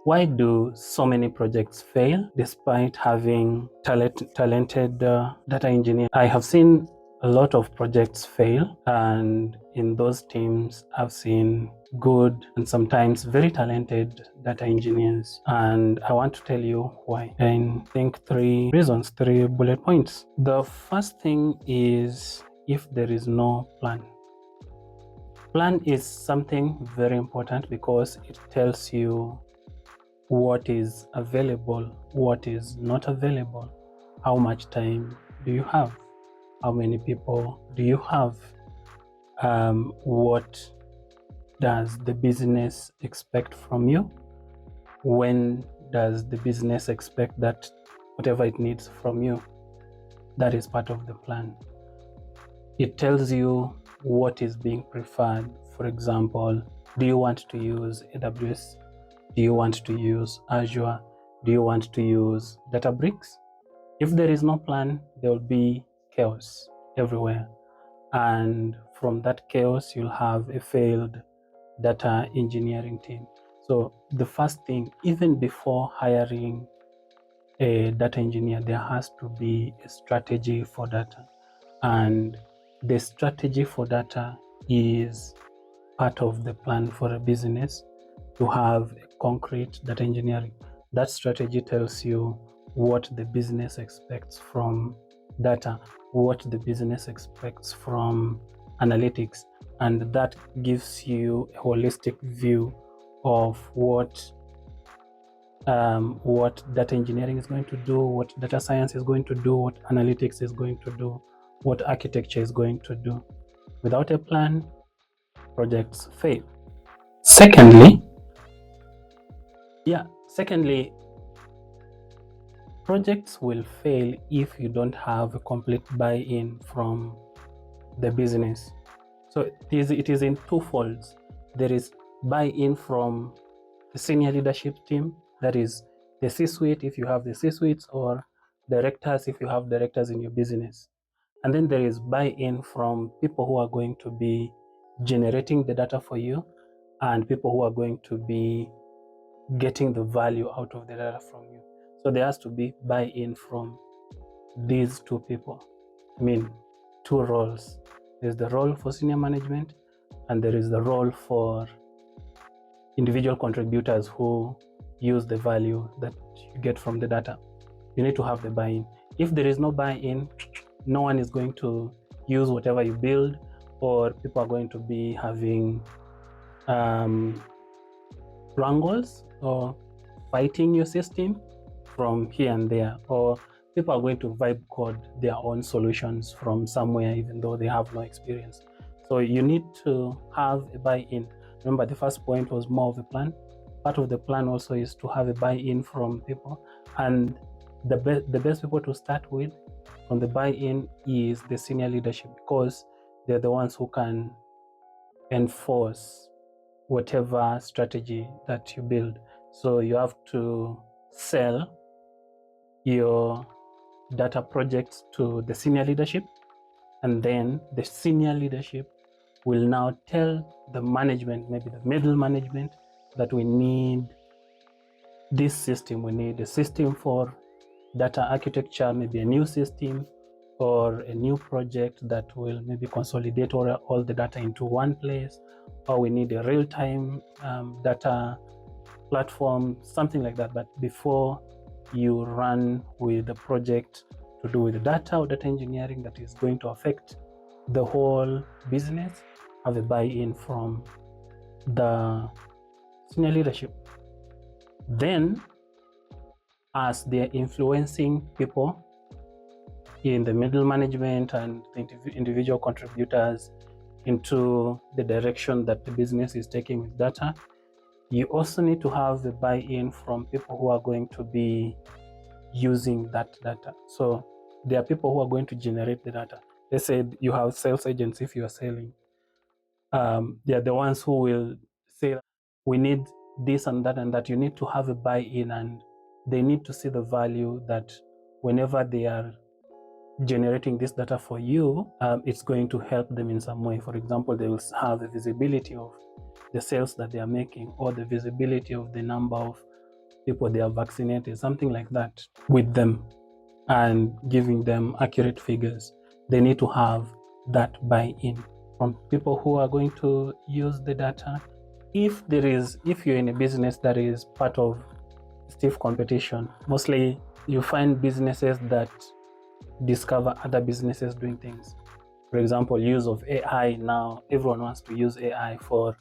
Why do so many projects fail despite having talented data engineers? I have seen a lot of projects fail, and in those teams, I've seen good and sometimes very talented data engineers. And I want to tell you why. And I think three reasons, three bullet points. The first thing is if there is no plan. Plan is something very important because it tells you what is available, what is not available, how much time do you have, how many people do you have, what does the business expect from you, when does the business expect that whatever it needs from you. That is part of the plan. It tells you what is being preferred. For example, do you want to use AWS? Do you want to use Azure? Do you want to use Databricks? If there is no plan, there will be chaos everywhere. And from that chaos, you'll have a failed data engineering team. So the first thing, even before hiring a data engineer, there has to be a strategy for data. And the strategy for data is part of the plan for a business to have a concrete data engineering. That strategy tells you what the business expects from data, what the business expects from analytics, and that gives you a holistic view of what data engineering is going to do, what data science is going to do, what analytics is going to do, what architecture is going to do. Without a plan, projects fail. Secondly, projects will fail if you don't have a complete buy-in from the business. So it is in two folds. There is buy-in from the senior leadership team, that is the C-suite if you have the C-suites, or directors if you have directors in your business. And then there is buy-in from people who are going to be generating the data for you and people who are going to be getting the value out of the data from you. So there has to be buy-in from these two people. I mean, two roles. There's the role for senior management and there is the role for individual contributors who use the value that you get from the data. You need to have the buy-in. If there is no buy-in, no one is going to use whatever you build, or people are going to be having wrangles or fighting your system from here and there, or people are going to vibe code their own solutions from somewhere even though they have no experience. So you need to have a buy-in. Remember, the first point was more of a plan. Part of the plan also is to have a buy-in from people, and the best people to start with from the buy-in is the senior leadership, because they're the ones who can enforce whatever strategy that you build. So you have to sell your data projects to the senior leadership, and then the senior leadership will now tell the management, maybe the middle management, that we need this system. We need a system for data architecture, maybe a new system or a new project that will maybe consolidate all the data into one place, or we need a real-time data platform, something like that. But before you run with a project to do with data or data engineering that is going to affect the whole business, have a buy-in from the senior leadership. Then, as they're influencing people in the middle management and the individual contributors into the direction that the business is taking with data, you also need to have a buy-in from people who are going to be using that data. So there are people who are going to generate the data. Let's say you have sales agents. If you are selling, they are the ones who will say, we need this and that and that. You need to have a buy-in, and they need to see the value that whenever they are generating this data for you, it's going to help them in some way. For example, they will have a visibility of the sales that they are making, or the visibility of the number of people they are vaccinated, something like that, with them and giving them accurate figures. They need to have that buy-in from people who are going to use the data. If you're in a business that is part of stiff competition, mostly you find businesses that discover other businesses doing things. For example, use of AI. Now everyone wants to use AI for,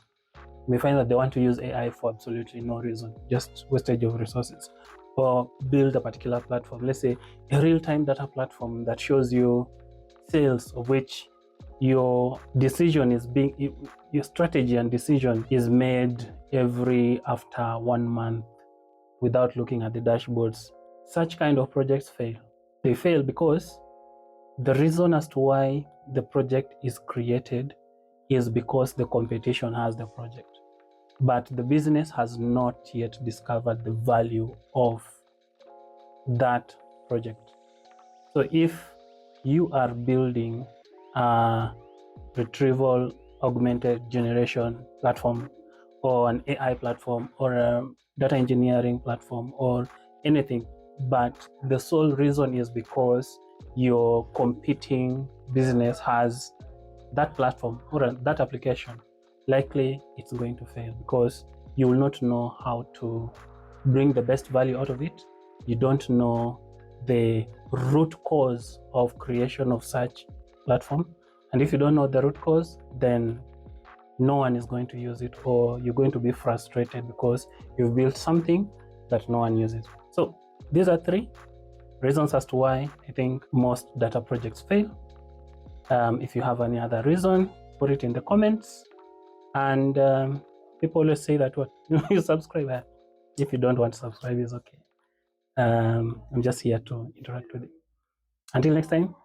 we find that they want to use AI for absolutely no reason, just wastage of resources, or build a particular platform. Let's say a real-time data platform that shows you sales of which your decision is being, your strategy and decision is made after 1 month without looking at the dashboards. Such kind of projects fail. They fail because the reason as to why the project is created is because the competition has the project, but the business has not yet discovered the value of that project. So if you are building a retrieval augmented generation platform, or an AI platform, or a data engineering platform, or anything, but the sole reason is because your competing business has that platform or that application, likely it's going to fail because you will not know how to bring the best value out of it. You don't know the root cause of creation of such platform. And if you don't know the root cause, then no one is going to use it, or you're going to be frustrated because you've built something that no one uses. So these are 3 reasons as to why I think most data projects fail. If you have any other reason, put it in the comments. And people always say that what you subscribe. If you don't want to subscribe, is okay. I'm just here to interact with you. Until next time.